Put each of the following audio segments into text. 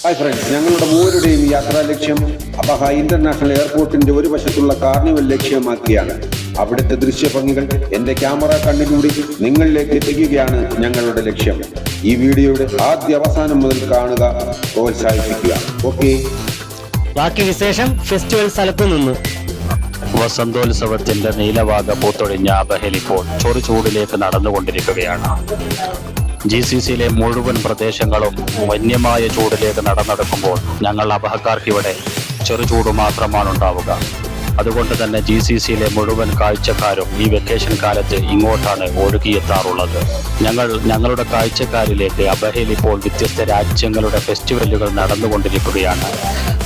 Hi friends, ഞങ്ങളുടെ മൂവരുടെയും യാത്രാ ലക്ഷ്യം അബഹ ഇന്റർനാഷണൽ എയർപോർട്ടിന്റെ ഒരു വശത്തുള്ള കാർണിവൽ ലക്ഷ്യമാക്കിയാണ്. അവിടുത്തെ ദൃശ്യഭംഗികൾ എന്റെ ക്യാമറ കണ്ണിലൂടെ നിങ്ങളിലേക്ക് എത്തിക്കുകയാണ് ഞങ്ങളുടെ ലക്ഷ്യം. ഈ വീഡിയോയുടെ ആദ്യ അവസാനം മുതൽ കാണുക, പ്രോത്സാഹിപ്പിക്കുക. ഓക്കെ, ബാക്കി വിശേഷം ഫെസ്റ്റിവൽ സ്ഥലത്ത് നിന്ന്. വസന്തോത്സവത്തിന്റെ നീലവാക പൂത്തൊഴിഞ്ഞ അബഹയിൽ ഇപ്പോൾ ചൊറുചൂടിലേക്ക് നടന്നുകൊണ്ടിരിക്കുകയാണ്. GCCയിലെ മുഴുവൻ പ്രദേശങ്ങളും വന്യമായ ചൂടിലേക്ക് നടന്നെടുക്കുമ്പോൾ ഞങ്ങൾ അബഹക്കാർക്കിവിടെ ചെറുചൂട് മാത്രമാണ് ഉണ്ടാവുക. അതുകൊണ്ട് തന്നെ GCCയിലെ മുഴുവൻ കാഴ്ചക്കാരും ഈ വെക്കേഷൻ കാലത്ത് ഇങ്ങോട്ടാണ് ഒഴുകിയെത്താറുള്ളത്. ഞങ്ങളുടെ കാഴ്ചക്കാരിലേക്ക് അബഹയിൽ ഇപ്പോൾ വ്യത്യസ്ത രാജ്യങ്ങളുടെ ഫെസ്റ്റിവലുകൾ നടന്നുകൊണ്ടിരിക്കുകയാണ്.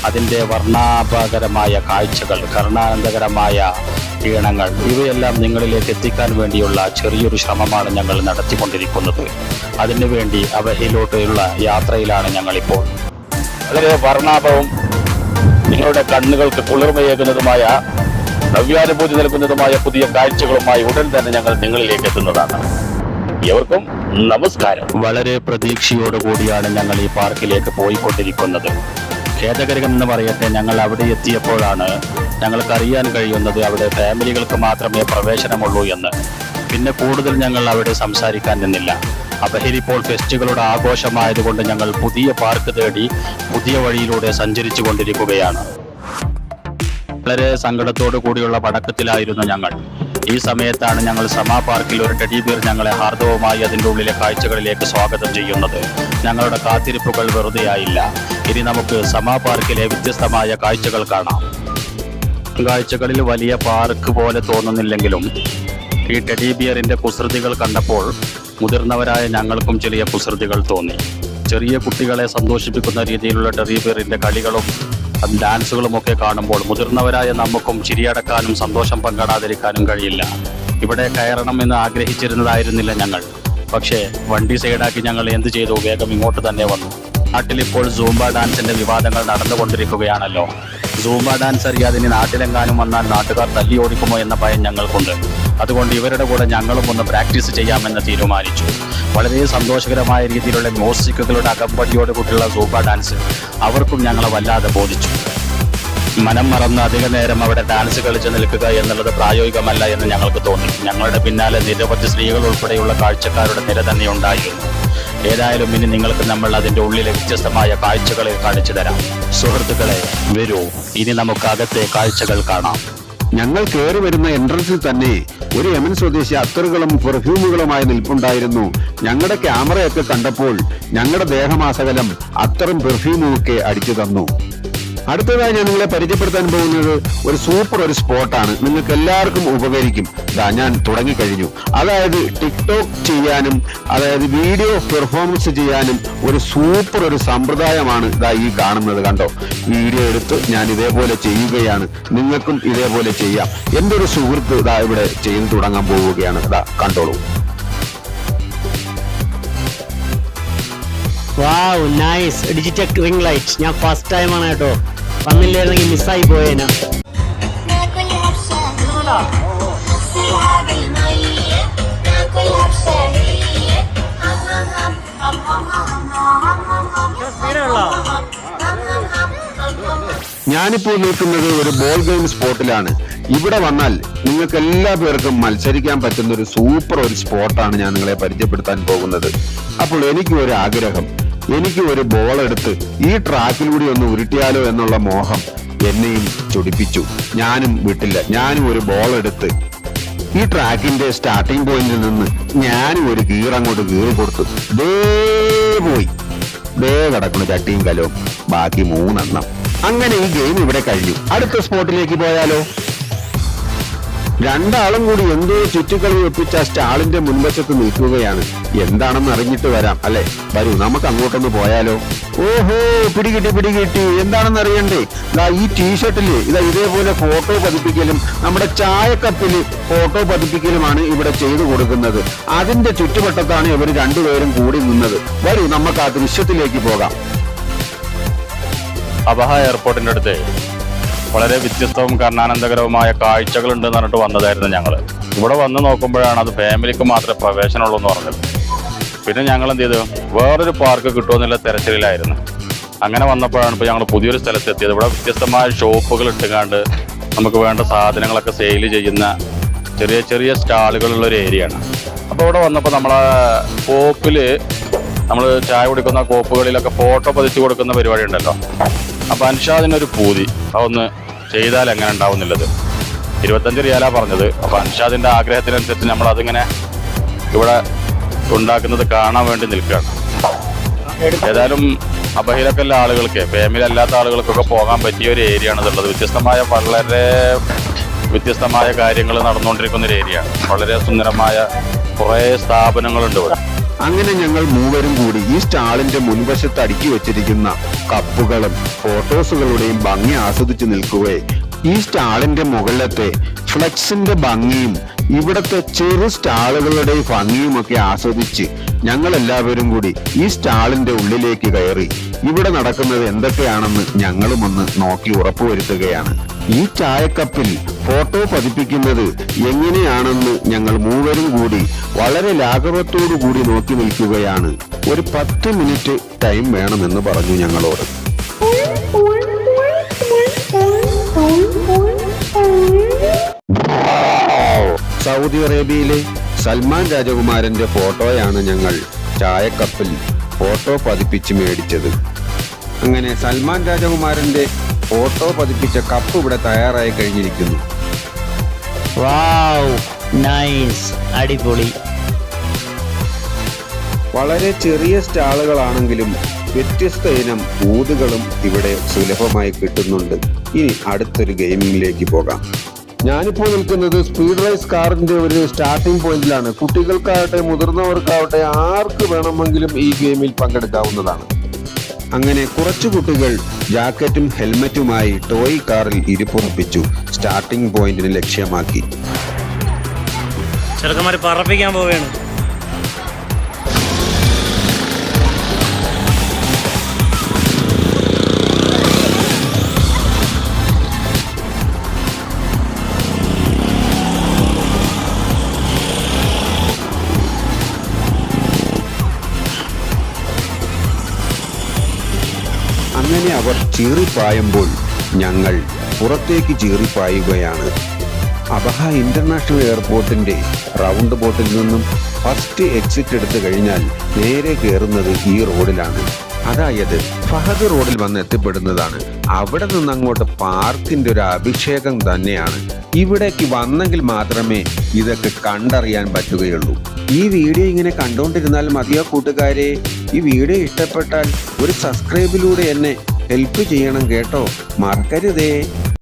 അതിൻ്റെ വർണ്ണാഭകരമായ കാഴ്ചകൾ, കർണാനന്ദകരമായ ഈണങ്ങൾ, ഇവയെല്ലാം നിങ്ങളിലേക്ക് എത്തിക്കാൻ വേണ്ടിയുള്ള ചെറിയൊരു ശ്രമമാണ് ഞങ്ങൾ നടത്തിക്കൊണ്ടിരിക്കുന്നത്. അതിനുവേണ്ടി അബഹയിലോട്ടുള്ള യാത്രയിലാണ് ഞങ്ങളിപ്പോൾ. വളരെ വർണ്ണാഭവും നിങ്ങളുടെ കണ്ണുകൾക്ക് കുളിർമയേകുന്നതുമായ, നവ്യാനുഭൂതി നൽകുന്നതുമായ പുതിയ കാഴ്ചകളുമായി ഉടൻ തന്നെ ഞങ്ങൾ നിങ്ങളിലേക്ക് എത്തുന്നതാണ്. എവർക്കും നമസ്കാരം. വളരെ പ്രതീക്ഷയോടുകൂടിയാണ് ഞങ്ങൾ ഈ പാർക്കിലേക്ക് പോയിക്കൊണ്ടിരിക്കുന്നത്. ഖേദകരമെന്ന് പറയട്ടെ, ഞങ്ങൾ അവിടെ എത്തിയപ്പോഴാണ് ഞങ്ങൾക്ക് അറിയാൻ കഴിയുന്നത് അവിടെ ഫാമിലികൾക്ക് മാത്രമേ പ്രവേശനമുള്ളൂ എന്ന്. പിന്നെ കൂടുതൽ ഞങ്ങൾ അവിടെ സംസാരിക്കാൻ നിന്നില്ല. അബഹയിൽ ഇപ്പോൾ ഫെസ്റ്റുകളുടെ ആഘോഷമായതുകൊണ്ട് ഞങ്ങൾ പുതിയ പാർക്ക് തേടി പുതിയ വഴിയിലൂടെ സഞ്ചരിച്ചു കൊണ്ടിരിക്കുകയാണ്. വളരെ സങ്കടത്തോടു കൂടിയുള്ള പടക്കത്തിലായിരുന്നു ഞങ്ങൾ. ഈ സമയത്താണ് ഞങ്ങൾ സമാ പാർക്കിൽ ഒരു ടെഡി ബിയർ ഞങ്ങളെ ഹാർദവുമായി അതിൻ്റെ ഉള്ളിലെ കാഴ്ചകളിലേക്ക് സ്വാഗതം ചെയ്യുന്നത്. ഞങ്ങളുടെ കാത്തിരിപ്പുകൾ വെറുതെയായില്ല. ഇനി നമുക്ക് സമാ പാർക്കിലെ വ്യത്യസ്തമായ കാഴ്ചകൾ കാണാം. കാഴ്ചകളിൽ വലിയ പാർക്ക് പോലെ തോന്നുന്നില്ലെങ്കിലും ഈ ടെഡി ബിയറിൻ്റെ കുസൃതികൾ കണ്ടപ്പോൾ മുതിർന്നവരായ ഞങ്ങൾക്കും ചെറിയ കുസൃതികൾ തോന്നി. ചെറിയ കുട്ടികളെ സന്തോഷിപ്പിക്കുന്ന രീതിയിലുള്ള ടെഡി ബിയറിൻ്റെ കളികളും ഡാൻസുകളുമൊക്കെ കാണുമ്പോൾ മുതിർന്നവരായ നമുക്കും ചിരിയടക്കാനും സന്തോഷം പങ്കിടാതിരിക്കാനും കഴിയില്ല. ഇവിടെ കയറണം എന്ന് ആഗ്രഹിച്ചിരുന്നതായിരുന്നില്ല ഞങ്ങൾ. പക്ഷേ വണ്ടി സൈഡാക്കി ഞങ്ങൾ എന്ത് ചെയ്തു, വേഗം ഇങ്ങോട്ട് തന്നെ വന്നു. നാട്ടിലിപ്പോൾ സൂംബ ഡാൻസിന്റെ വിവാദങ്ങൾ നടന്നുകൊണ്ടിരിക്കുകയാണല്ലോ. സൂംബ ഡാൻസ് അറിയാതെ ഇനി നാട്ടിലെങ്ങാനും വന്നാൽ നാട്ടുകാർ തല്ലി ഓടിക്കുമോ എന്ന ഭയം ഞങ്ങൾക്കുണ്ട്. അതുകൊണ്ട് ഇവരുടെ കൂടെ ഞങ്ങളും ഒന്ന് പ്രാക്ടീസ് ചെയ്യാമെന്ന് തീരുമാനിച്ചു. വളരെ സന്തോഷകരമായ രീതിയിലുള്ള മ്യൂസിക്കുകളുടെ അകമ്പടിയോടുകൂടിയുള്ള സൂംബ ഡാൻസ് അവർക്കും ഞങ്ങളെ വല്ലാതെ ബോധിച്ചു. മനം മറന്ന് അധിക നേരം അവിടെ ഡാൻസ് കളിച്ച് നിൽക്കുക എന്നുള്ളത് പ്രായോഗികമല്ല എന്ന് ഞങ്ങൾക്ക് തോന്നി. ഞങ്ങളുടെ പിന്നാലെ നിരവധി സ്ത്രീകൾ ഉൾപ്പെടെയുള്ള കാഴ്ചക്കാരുടെ നിര തന്നെ ഉണ്ടായിരുന്നു. ഏതായാലും ഇനി നിങ്ങൾക്ക് നമ്മൾ അതിൻ്റെ ഉള്ളിലെ വ്യത്യസ്തമായ കാഴ്ചകളെ കാണിച്ചു തരാം. സുഹൃത്തുക്കളെ, വരൂ, ഇനി നമുക്ക് അകത്തെ കാഴ്ചകൾ കാണാം. ഞങ്ങൾ കയറി വരുന്ന എൻട്രൻസിൽ തന്നെ ഒരു യമൻ സ്വദേശി അത്തറുകളും പെർഫ്യൂമുകളുമായി നിൽപ്പുണ്ടായിരുന്നു. ഞങ്ങളുടെ ക്യാമറയൊക്കെ കണ്ടപ്പോൾ ഞങ്ങളുടെ ദേഹമാസകലം അത്തറും പെർഫ്യൂമും ഒക്കെ അടിച്ചു തന്നു. അടുത്തതായി ഞാൻ നിങ്ങളെ പരിചയപ്പെടുത്താൻ പോകുന്നത് ഒരു സ്പോട്ടാണ്. നിങ്ങൾക്ക് എല്ലാവർക്കും ഉപകരിക്കും. ഞാൻ തുടങ്ങിക്കഴിഞ്ഞു. അതായത് ടിക്ടോക്ക് ചെയ്യാനും, അതായത് വീഡിയോ പെർഫോമൻസ് ചെയ്യാനും ഒരു സമ്പ്രദായമാണ് ഈ കാണുന്നത്. കണ്ടോ, വീഡിയോ എടുത്ത് ഞാൻ ഇതേപോലെ ചെയ്യുകയാണ്. നിങ്ങൾക്കും ഇതേപോലെ ചെയ്യാം. എൻ്റെ ഒരു സുഹൃത്ത് ഇവിടെ ചെയ്തു തുടങ്ങാൻ പോവുകയാണ്. കണ്ടോളൂ. വാവ്, നൈസ് ഡിജിറ്റൽ റിംഗ് ലൈറ്റ്. ഞാൻ ഫസ്റ്റ് ടൈമാണ് കേട്ടോ. വന്നില്ലായിരുന്നെങ്കിൽ മിസ്സായി പോയേനാ. ഞാനിപ്പോൾ നിൽക്കുന്നത് ഒരു ബോൾ ഗെയിം സ്പോട്ടിലാണ്. ഇവിടെ വന്നാൽ നിങ്ങൾക്ക് എല്ലാ പേർക്കും മത്സരിക്കാൻ പറ്റുന്ന ഒരു സ്പോട്ടാണ് ഞാൻ നിങ്ങളെ പരിചയപ്പെടുത്താൻ പോകുന്നത്. അപ്പോൾ എനിക്ക് ഒരു ആഗ്രഹം, എനിക്ക് ഒരു ബോൾ എടുത്ത് ഈ ട്രാക്കിലൂടെ ഒന്ന് ഉരുട്ടിയാലോ എന്നുള്ള മോഹം എന്നെയും ചൊടിപ്പിച്ചു. ഞാനും വിട്ടില്ല. ഞാനും ഒരു ബോൾ എടുത്ത് ഈ ട്രാക്കിന്റെ സ്റ്റാർട്ടിംഗ് പോയിന്റിൽ നിന്ന് ഞാനും ഒരു കീറി കൊടുത്തു. പോയി കിടക്കുന്നു ചട്ടിയും കലവും. ബാക്കി 3 എണ്ണം. അങ്ങനെ ഈ ഗെയിം ഇവിടെ കഴിഞ്ഞു. അടുത്ത സ്പോട്ടിലേക്ക് പോയാലോ? രണ്ടാളും കൂടി എന്തോ ചുറ്റിക്കളി ഒപ്പിച്ച സ്റ്റാളിന്റെ മുൻവശത്ത് നിൽക്കുകയാണ്. എന്താണെന്ന് അറിഞ്ഞിട്ട് വരാം അല്ലെ? വരൂ, നമുക്ക് അങ്ങോട്ടൊന്ന് പോയാലോ? ഓഹോ, പിടികിട്ടി. എന്താണെന്ന് അറിയണ്ടേ? ഈ ടീഷർട്ടില് ഇതേപോലെ ഫോട്ടോ പതിപ്പിക്കലും നമ്മുടെ ചായക്കപ്പില് ഫോട്ടോ പതിപ്പിക്കലുമാണ് ഇവിടെ ചെയ്തു കൊടുക്കുന്നത്. അതിന്റെ ചുറ്റുവട്ടത്താണ് ഇവർ രണ്ടുപേരും കൂടി നിന്നത്. വരൂ, നമുക്ക് ആ ദൃശ്യത്തിലേക്ക് പോകാം. അബഹ എയർപോർട്ടിന്റെ അടുത്ത് വളരെ വ്യത്യസ്തവും കർണാനന്ദകരവുമായ കാഴ്ചകളുണ്ടെന്ന് പറഞ്ഞിട്ട് വന്നതായിരുന്നു ഞങ്ങൾ. ഇവിടെ വന്ന് നോക്കുമ്പോഴാണ് അത് ഫാമിലിക്ക് മാത്രമേ പ്രവേശനമുള്ളൂ എന്ന് പറഞ്ഞത്. പിന്നെ ഞങ്ങൾ എന്ത് ചെയ്തു, വേറൊരു പാർക്ക് കിട്ടുമെന്നുള്ള തിരച്ചിലായിരുന്നു. അങ്ങനെ വന്നപ്പോഴാണ് ഇപ്പോൾ ഞങ്ങൾ പുതിയൊരു സ്ഥലത്ത് എത്തിയത്. ഇവിടെ വ്യത്യസ്തമായ ഷോപ്പുകൾ ഇട്ടുകാണ്ട് നമുക്ക് വേണ്ട സാധനങ്ങളൊക്കെ സെയിൽ ചെയ്യുന്ന ചെറിയ ചെറിയ സ്റ്റാളുകളുള്ള ഒരു ഏരിയയാണ്. അപ്പോൾ ഇവിടെ വന്നപ്പോൾ നമ്മളെ കോപ്പിൽ നമ്മൾ ചായ കുടിക്കുന്ന കോപ്പുകളിലൊക്കെ ഫോട്ടോ പതിച്ചു കൊടുക്കുന്ന പരിപാടി ഉണ്ടല്ലോ. അപ്പോൾ അൻഷാദിനൊരു പൂതി അതൊന്ന് ചെയ്താൽ എങ്ങനെ ഉണ്ടാവുന്നുള്ളത്. 25 റിയാലാ പറഞ്ഞത്. അപ്പോൾ അൻഷാദിൻ്റെ ആഗ്രഹത്തിനനുസരിച്ച് നമ്മളതിങ്ങനെ ഇവിടെ ഉണ്ടാക്കുന്നത് കാണാൻ വേണ്ടി നിൽക്കുകയാണ്. ഏതായാലും അബഹയിലൊക്കെ ഉള്ള ആളുകൾക്ക്, ഫാമിലി അല്ലാത്ത ആളുകൾക്കൊക്കെ പോകാൻ പറ്റിയ ഒരു ഏരിയ ആണ് ഇതുള്ളത്. വളരെ വ്യത്യസ്തമായ കാര്യങ്ങൾ നടന്നുകൊണ്ടിരിക്കുന്ന ഒരു ഏരിയ ആണ്. വളരെ സുന്ദരമായ കുറേ സ്ഥാപനങ്ങളുണ്ട് ഇവിടെ. അങ്ങനെ ഞങ്ങൾ മൂവരും കൂടി ഈ സ്റ്റാളിന്റെ മുൻവശത്ത് അടുക്കി വെച്ചിരിക്കുന്ന കപ്പുകളും ഫോട്ടോസുകളുടെയും ഭംഗി ആസ്വദിച്ച് നിൽക്കുകയെ ഈ സ്റ്റാളിന്റെ മുകളിലത്തെ ഫ്ലെക്സിന്റെ ഭംഗിയും ഇവിടത്തെ ചെറു സ്റ്റാളുകളുടെ ഭംഗിയുമൊക്കെ ആസ്വദിച്ച് ഞങ്ങൾ എല്ലാവരും കൂടി ഈ സ്റ്റാളിന്റെ ഉള്ളിലേക്ക് കയറി ഇവിടെ നടക്കുന്നത് എന്തൊക്കെയാണെന്ന് ഞങ്ങളും ഒന്ന് നോക്കി ഉറപ്പുവരുത്തുകയാണ്. ഈ ചായക്കപ്പിൽ ഫോട്ടോ പതിപ്പിക്കുന്നത് എങ്ങനെയാണെന്ന് ഞങ്ങൾ മൂവരും കൂടി വളരെ ലാഘവത്തോടു കൂടി നോക്കി നിൽക്കുകയാണ്. ഒരു 10 മിനിറ്റ് ടൈം വേണമെന്ന് പറഞ്ഞു ഞങ്ങളോട്. സൗദി അറേബ്യയിലെ സൽമാൻ രാജകുമാരന്റെ ഫോട്ടോയാണ് ഞങ്ങൾ ചായക്കപ്പിൽ ഫോട്ടോ പതിപ്പിച്ച് മേടിച്ചത്. അങ്ങനെ സൽമാൻ രാജകുമാരന്റെ ഫോട്ടോ പതിപ്പിച്ച കപ്പ് ഇവിടെ തയ്യാറായി കഴിഞ്ഞിരിക്കുന്നു. വാവ്, നൈസ്, അടിപൊളി. വളരെ ചെറിയ സ്റ്റാളുകളാണെങ്കിലും വ്യത്യസ്ത ഇനം ഊതുകളും ഇവിടെ സുലഭമായി കിട്ടുന്നുണ്ട്. ഇനി അടുത്തൊരു ഗെയിമിംഗിലേക്ക് പോകാം. ഞാനിപ്പോൾ നിൽക്കുന്നത് സ്പീഡ് റേസ് കാറിന്റെ ഒരു സ്റ്റാർട്ടിംഗ് പോയിന്റിലാണ്. കുട്ടികൾക്കാവട്ടെ മുതിർന്നവർക്കാവട്ടെ ആർക്ക് വേണമെങ്കിലും ഈ ഗെയിമിൽ പങ്കെടുക്കാവുന്നതാണ്. അങ്ങനെ കുറച്ചു കുട്ടികൾ ജാക്കറ്റും ഹെൽമറ്റുമായി ടോയ് കാറിൽ ഇരിപ്പുറപ്പിച്ചു സ്റ്റാർട്ടിംഗ് പോയിന്റിന് ലക്ഷ്യമാക്കി. ചെറുക്കന്മാര് പറപ്പിക്കാൻ പോവുകയാണ്. അങ്ങനെ അവർ ചീറിപ്പായുമ്പോൾ ഞങ്ങൾ പുറത്തേക്ക് ചീറിപ്പായുകയാണ്. അബഹ ഇന്റർനാഷണൽ എയർപോർട്ടിന്റെ റൗണ്ട് ബോട്ടിൽ നിന്നും ഫസ്റ്റ് എക്സിറ്റ് എടുത്തു കഴിഞ്ഞാൽ നേരെ കയറുന്നത് ഈ റോഡിലാണ്. അതായത് ഫഹദ് റോഡിൽ വന്ന് എത്തിപ്പെടുന്നതാണ്. അവിടെ നിന്ന് അങ്ങോട്ട് പാർക്കിന്റെ ഒരു അഭിഷേകം തന്നെയാണ്. ഇവിടേക്ക് വന്നെങ്കിൽ മാത്രമേ ഇതൊക്കെ കണ്ടറിയാൻ പറ്റുകയുള്ളൂ. ഈ വീഡിയോ ഇങ്ങനെ കണ്ടുകൊണ്ടിരുന്നാൽ മതിയോ കൂട്ടുകാരെ? ഈ വീഡിയോ ഇഷ്ടപ്പെട്ടാൽ ഒരു സബ്സ്ക്രൈബിലൂടെ എന്നെ ഹെൽപ്പ് ചെയ്യണം കേട്ടോ, മറക്കരുതേ.